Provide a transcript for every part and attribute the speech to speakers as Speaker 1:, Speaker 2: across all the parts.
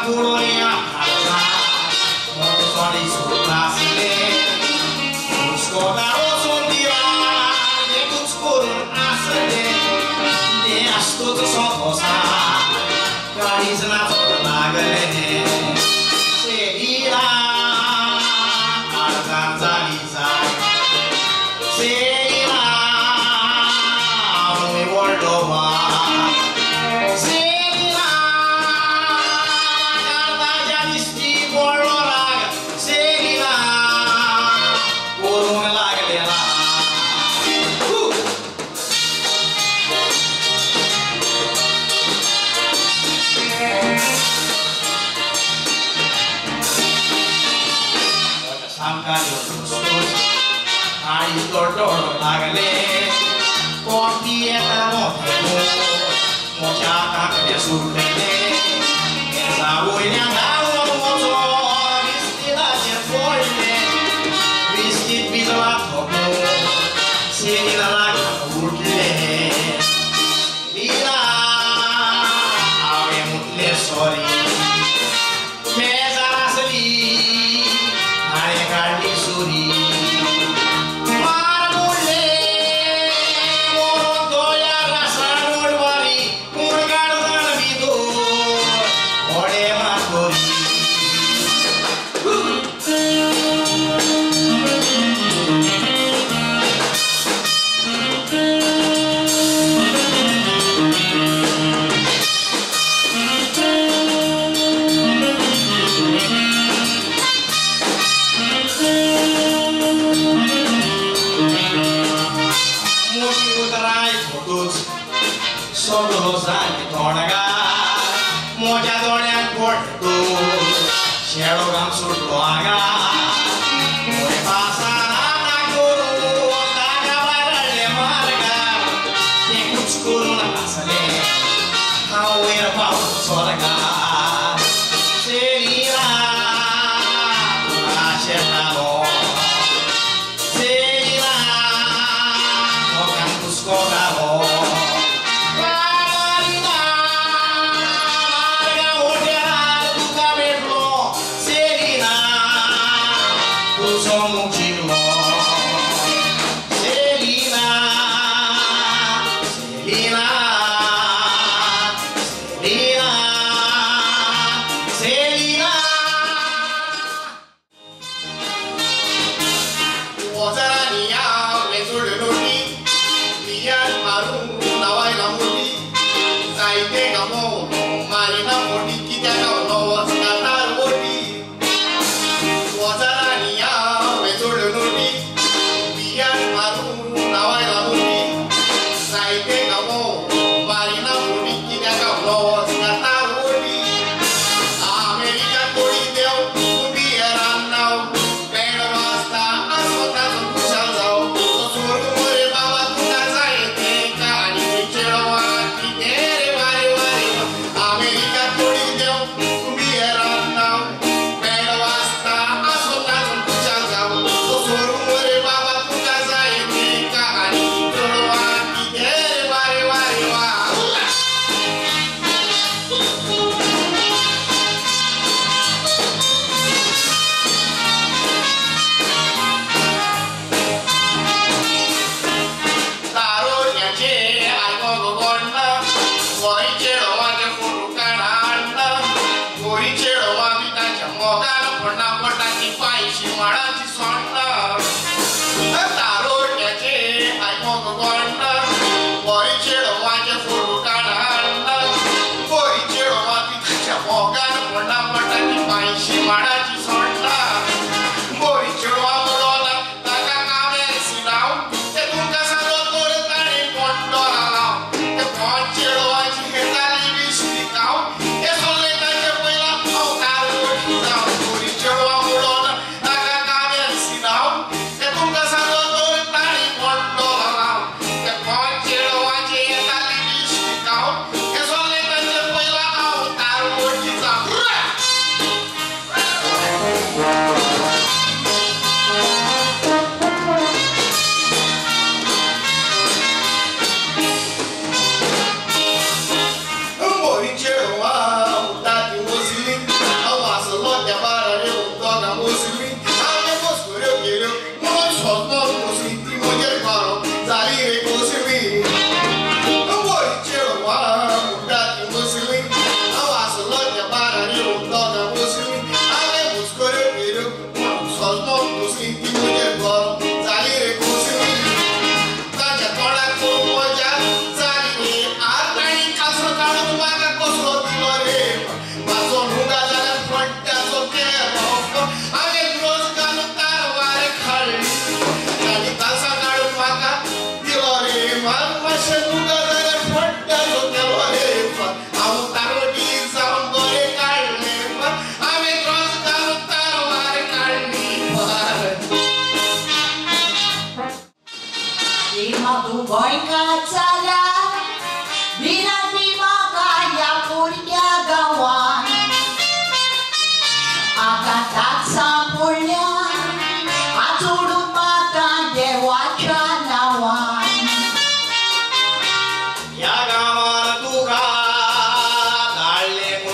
Speaker 1: Polonia casa, molto sono sul classe, scoda rosso di là, e tu scuro asale, e astuto so cosa, carisma la gare, seguirà Alcanzaliza, seguirà mi vuol va. Dororo lagale, pochi e tamote, mochata che surprende, che sa voi ne andavo moto, vestita che folle, vestiti bisolato, segni la lagra urle, lila, avemo le sori, mesa la sali, aria carni suri. Marina,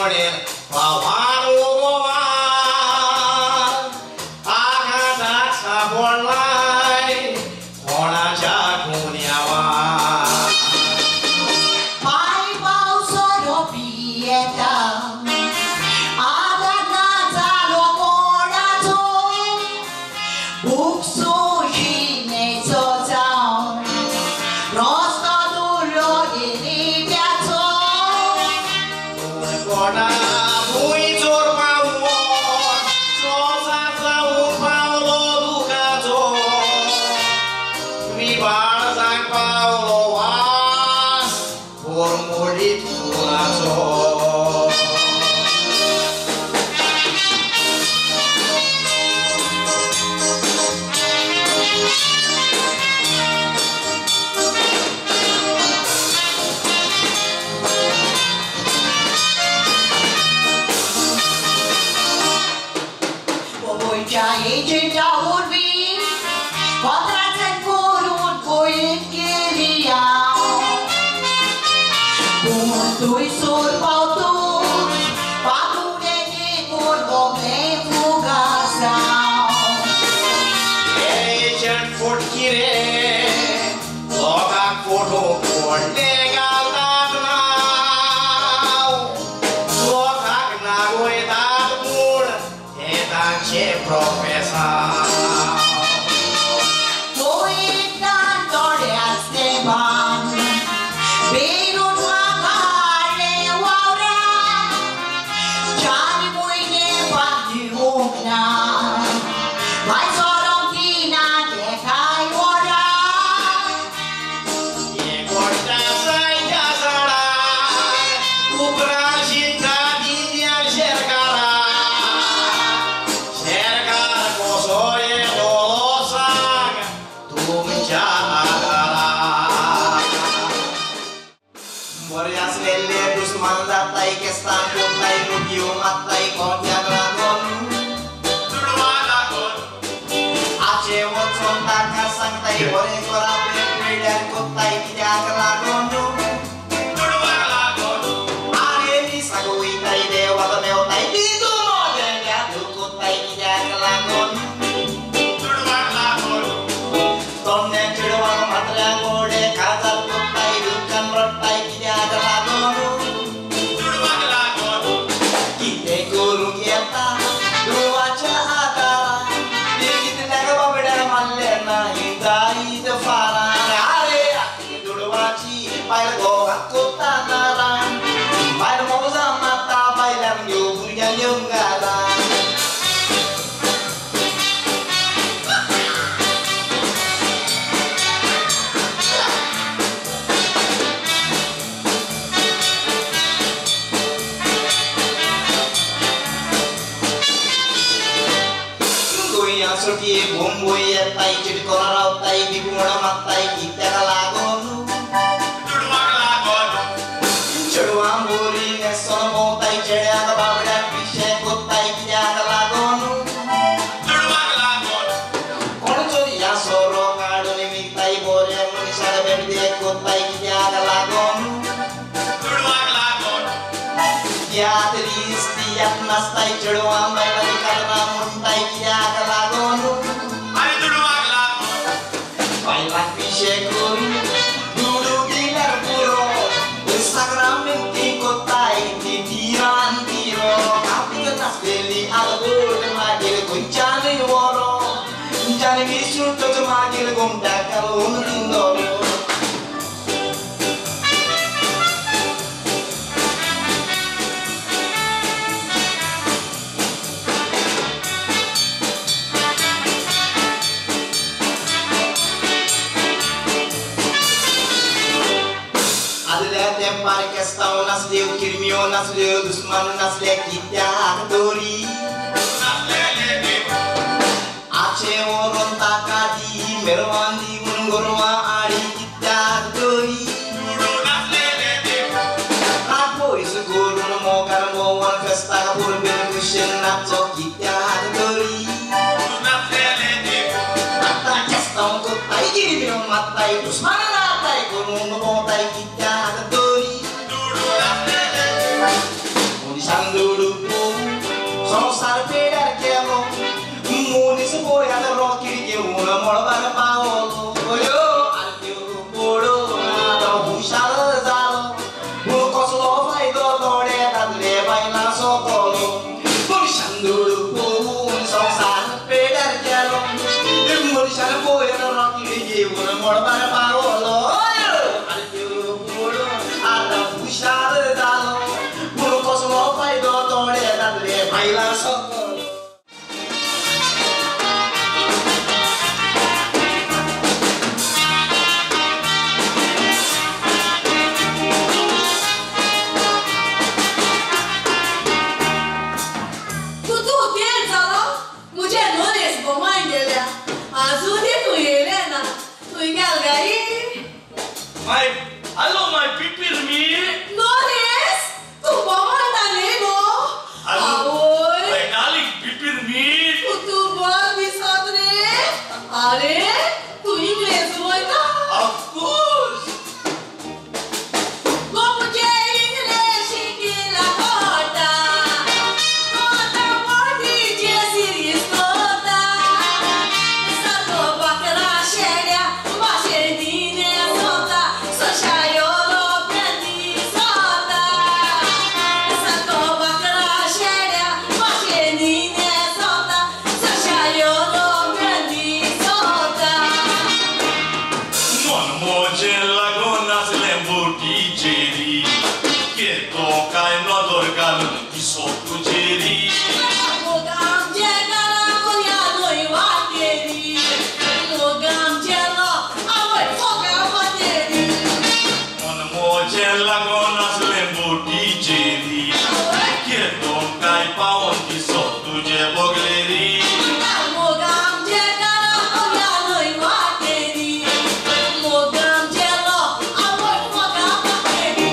Speaker 1: म्हणेन पावान उगोवान आकाशात सापडलाय कोणाच्या गुन्ह्यावान
Speaker 2: पाय पावसाळो पियेता आदार ना जालो कोणाचो भूक सोशिनेचो जावन रस्तो दुर्लो गिरिब्याचो
Speaker 1: कोणा भुंय चोर पावलो सोसार जावून पावलो दुखाचो विबाळ जांग पावलो वास पोरमोडीत फुलाचो
Speaker 2: Ejinda urbi, kontraten kurun koyun geriya. Buntui sur pautur, pakune ni kurbogne fugasa.
Speaker 1: Ejan fotkire, lokak foto kodne galtat naw. Lokak nagoy tat mul, etanche profesa.
Speaker 2: Koyun nan toryas teban, berun makale wawra. Chani muine pagdi humna, vai sorong tina dekai ora.
Speaker 1: Ye korta saja sara, upran cinta dinyan sherkara. Sherkara kosoye dolosak, tumcha agara. Morias lele dusman datai kestan kuntai rugiu matai konya dragon. Durwalagon. Ace wotson takasang tai bore korape pedan kotai tidak lagon. Durwalagon. Are ni sagui tai dewa meo tai ditu moden ya dukutai tidak lagon. Durwalagon. Tonne chidwang matra ngode kazal kotai dukan rotai tidak lagon. Durwalagon. Kite guru kiata dua cahata dikit naga babeda mallena hindai defara are durwachi pail go hakota naran pail moza mata pailan yo punya nyungala. Goya soti bomboya tai chidkora tai biguna matai kita lagon. Chedwa boli ne sono tai chedya ka babda pishe kotai kita lagon. Kono chodi ya soro kadu ni mitai bore muni sara berde kotai kita lagon. Ya tris tiap nastai chedwa mai lagi karna muntai kita lagon. Bailan pishe kuri dulu gilar puro Instagram menti kotai di tiran tiro tapi kenas beli albur magil kuncani woro jani visu to magil gomda kalun tindoro. Tempar questão nasceu kirmio nasceu dusman nasceu kita akdori ace oron takadi merwandi ungurwa ari kita akdori aku isu guru mo karmo wan festa kabur ben kushin natso kita akdori ata questão kotai kirmio matai dusman natai gunung mo tai kita akdori Sanduru povo, sono sarpedar chiamo, muni se poi alla rocchi che una morba paolo, yo al più puro, da bushal zalo, uno coso lo fai dolore da le baila sotto, poi Sanduru povo, sono sarpedar chiamo, muni se poi alla rocchi che una morba paolo, yo al più puro, da bushal zalo, uno coso lo fai dolore da le baila sotto.
Speaker 3: Hello, my people, me.
Speaker 2: Nones, tu bom Danilo? Oi.
Speaker 3: My darling people, me.
Speaker 2: Tu bom me sodre? Are, tu inglês oita?
Speaker 3: Of course.
Speaker 2: Como de inglês que la corda? Corda morte de siris toda. Essa toba que ela chega, uma chedinha solta, só chaiolo prendi solta. Essa toba que ela chega, uma chedinha solta, só chaiolo prendi solta.
Speaker 3: Mon moje lagona se lembo di Jerry. Che toca e no dorgano di sotto Jerry.
Speaker 2: Mogam jegala koyano iwateri. Mogam jelo awai foga wateri.
Speaker 3: Mon moje lagona se lembo di Jerry. Che toca e paon di sotto Jebogleri.
Speaker 2: Mogam jegala koyano iwateri. Mogam jelo awai foga wateri.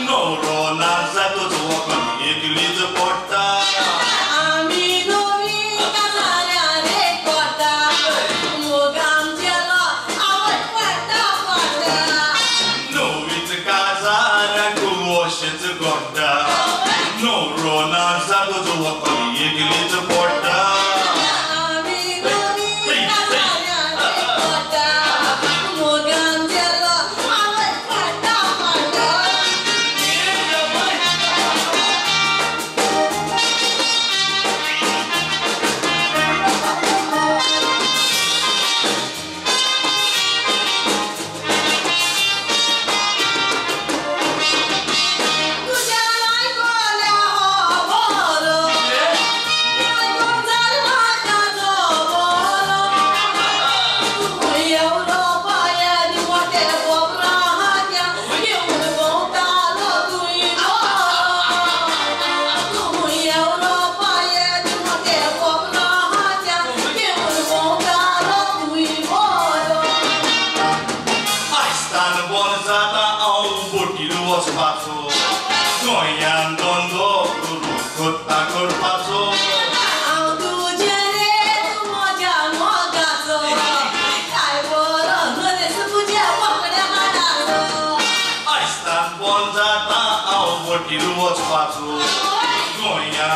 Speaker 3: No rona zato zuoco e che li porta. No vit casa ranco wasce zu gorda. No rona zato zuoco e che li porta.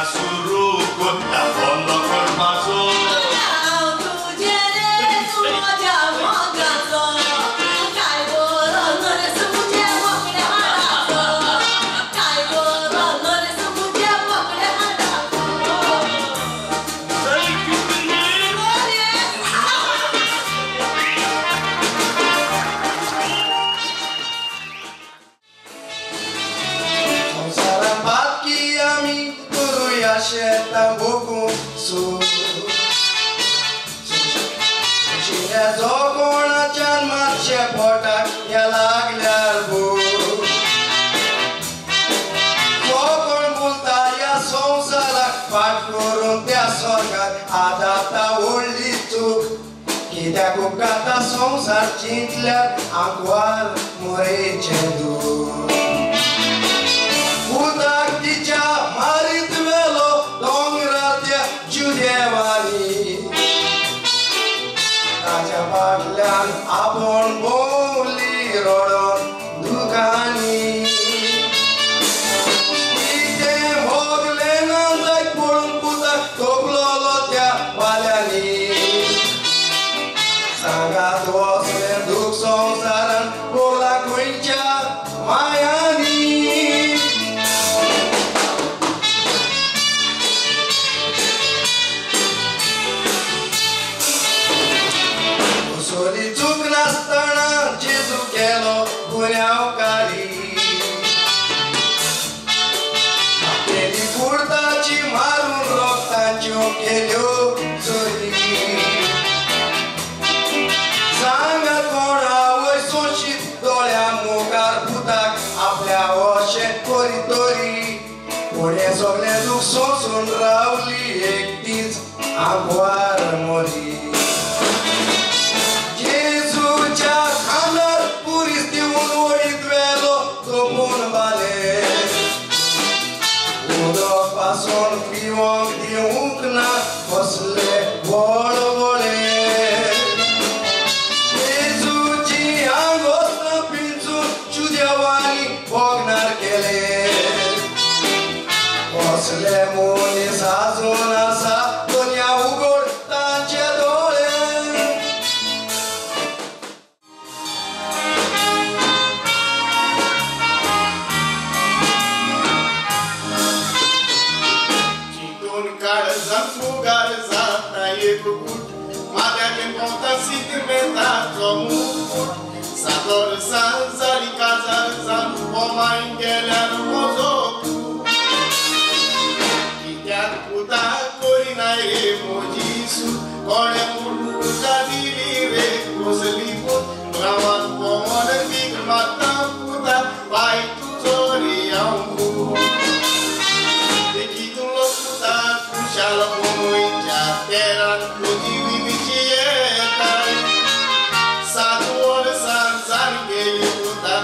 Speaker 3: Suruh kota pondok berpasu.
Speaker 1: शिन्याचो कोणाच्यान मातशे पोटाक या लागल्यार भूक तो कोण बोलता या संवसाराक फाट करून त्या स्वर्गाक आदाता व्हडली चूक कित्याक उपकारता संवसार चिंतल्यार आंकवार मोरेचें दूख उदक तिच्या मारीत वेलो दोंगरार त्या जुदेवानी ताच्या फाटल्यान आपूण भोंवली रडोन दुखानी कितें भोगलें ना जायत पळोवन पुताक तोपलोलो त्या वाल्यांनी सांगात वचलें दूख संवसारान बोला खंयच्या मायांनी सोली चूक नासतना जेजू केलो गुन्यांवकारी आपली कुर्ताची मारून रोगतांच्यो केल्यो चोरी सांगात कोण आवय सोशीत दोळ्या मुखार पुताक आपल्या अशें करी तोरी पूण हें सगलें दूख सोंसून रावली एकटीच आंकवार मोरी जेजूच्या खांदार पुरीस दिवून वळीत वेलो तोपून बाले उदक पासून पिवंक दिवंक ना कसले वळवळे जेजूची आंगोस्त पिंजून जुदेवानी भोगणार केले कसले मनीस आजून आसा दुनिया उगड तांचे दोळे
Speaker 3: Fugar exata e cucut Matea que conta se timenta Somut Sador sanzari kazar zan Poma ingeler mozoku Kitiat puta korina e mojisu Kone muluka dirire Koseliput Rawan pomone fig mata puta Vai tutori aungu Shalom muita terra cultivi vicietai Satur sanzar que luta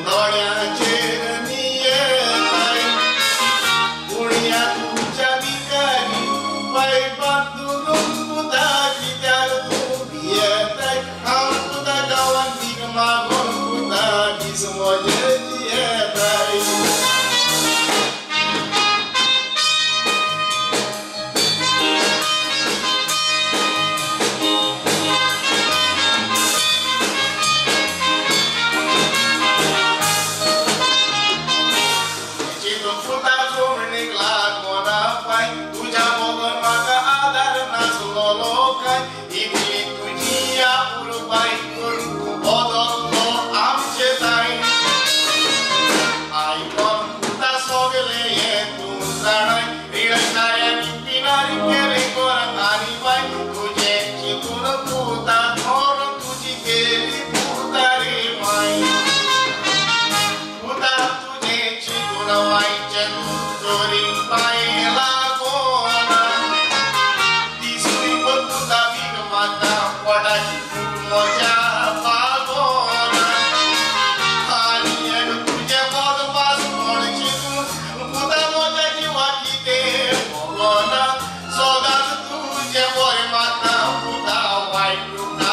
Speaker 3: Noia cernietai Unia tuja bicari Vai batulun puta Kitiar tu bietai Am puta kawan digmagon puta Di semua jedietai Saudade tu, je voi mata, puta, vai, puta.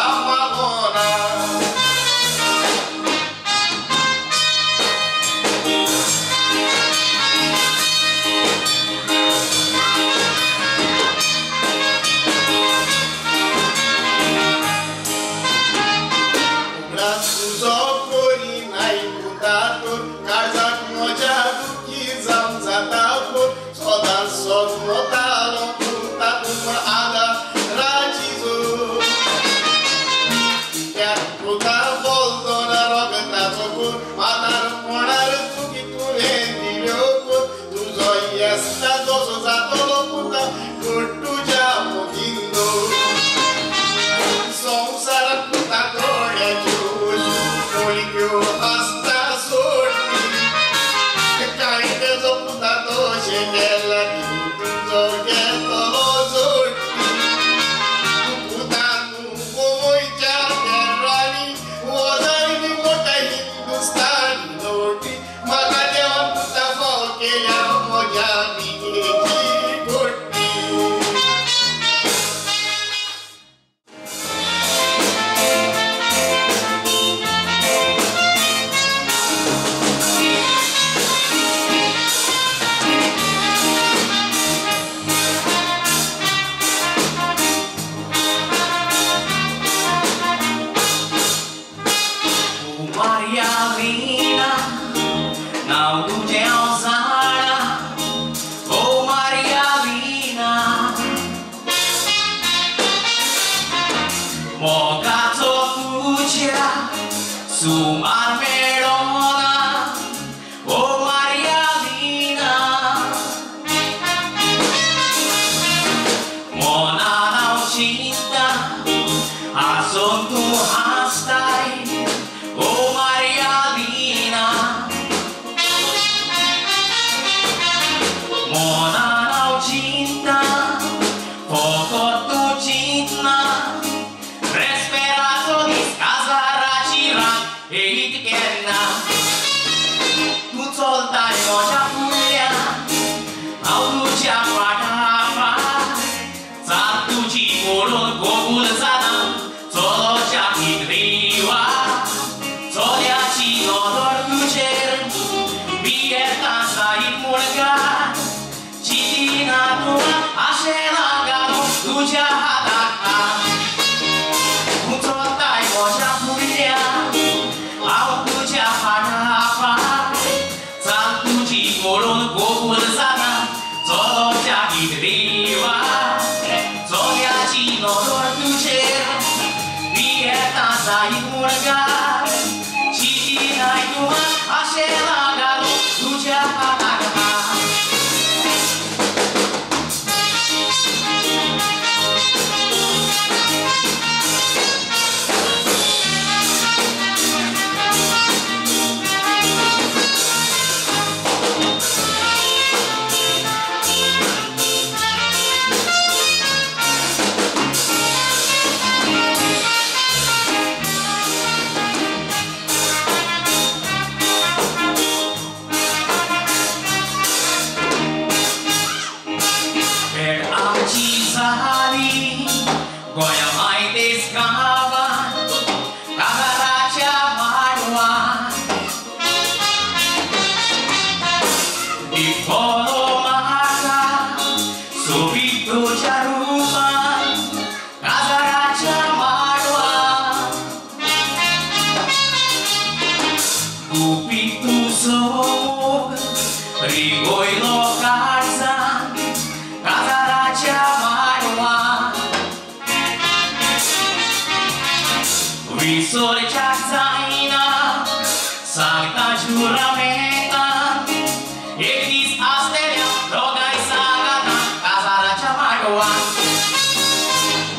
Speaker 1: Sumar melona, o Maria Lina, Mona não cinta, assunto hastai, o Maria Lina, Mona não cinta, foco tu cinta, respirato di scasaracira. Ehi kenna, tu soltai moja pulya, au tu chapatapa, satu chimolon gobul sana, solo chakidriwa, solia chino dortucher, bieta sai mulga, chitina tua ashelagano tuja hadaka, tu soltai moja pulya. Au tu chapatapa, santu chimolon gobul sana, solo chakidriwa, solia chino dortucher, bieta sai mulga, chitina tua ashelagano tuja hadaka. Goya mai descava, Casaracha Marua, di Polo Mahaka, Subito Jaruba, Casaracha Marua, Gupitu Sob, Rigoi Lokaza, Casaracha Marua. Visore Chakzaina, Santa Juramenta, Edis Asteria, Rogai Sagata, Casaracha Marua,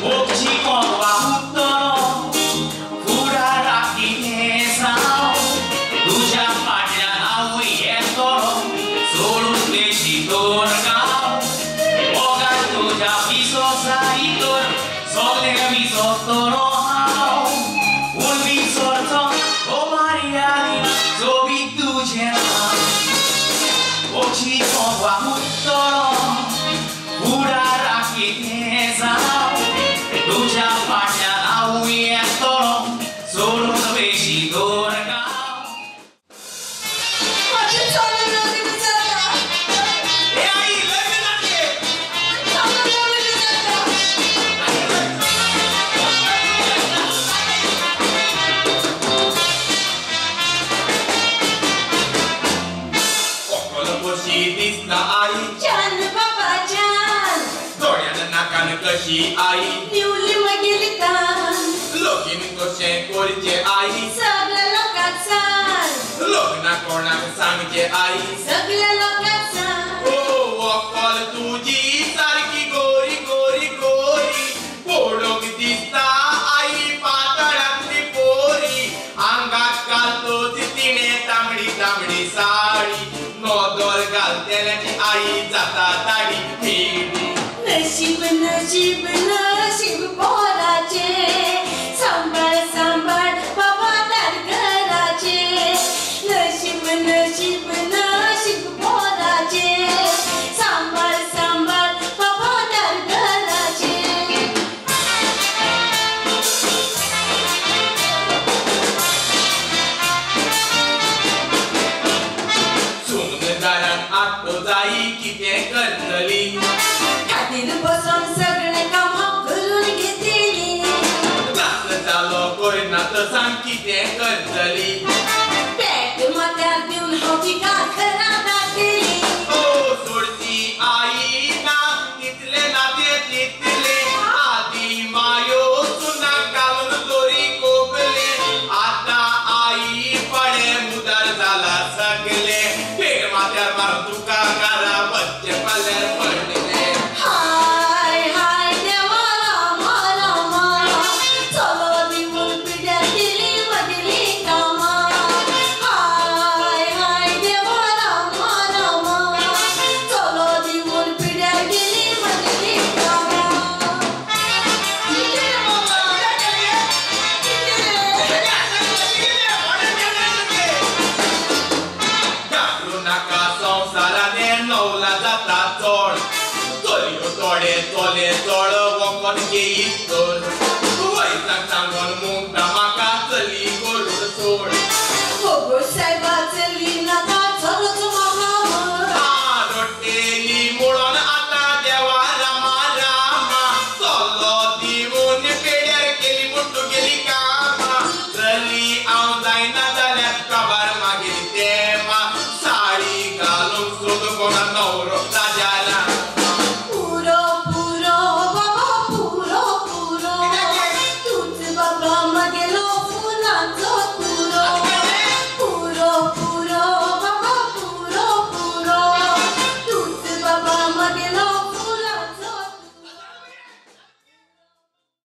Speaker 1: Okchi Konwa Huttono, Furaraki Nesao, Tuja Patria Naui Etoro, Solus Neshitor Gao, Ogar Tuja Viso Saitor, Solega Viso Toro. Okchi konwa huttono, uraraki tesao, tuja patria naui etoro, solo beshi dorgao.
Speaker 2: Attenzione, mia divisata!
Speaker 1: E aí, levanta aqui!
Speaker 2: Ciao, mia divisata!
Speaker 1: Disna ai,
Speaker 2: Jan, Papa Jan!
Speaker 1: Dorian nakan kashi ai,
Speaker 2: Niuli magilitan!
Speaker 1: Lokin to shenkorje ai,
Speaker 2: Sagla lokatsan!
Speaker 1: Lokna korna sangje ai,
Speaker 2: Sagla lokatsan!
Speaker 1: Oh, wakal tuji sarki gori gori gori, podog disna ai patarandi pori, angat kalto titine tamdi tamdi sari. Nodor galtelani ai jata tadi pidi.
Speaker 2: Nasib, nasib, nasib borache, sambar, sambar, Papa dar garache. Nasib, nasib, nasib borache, sambar, sambar, Papa dar garache.
Speaker 1: Sundaran atto jai kite kartali.
Speaker 2: Katir बसून सगळे काम करून घेतली.
Speaker 1: Class चालो कोयना तर सांग किते करतली.
Speaker 2: पॅट माथ्यार देऊन हाव ती का खरा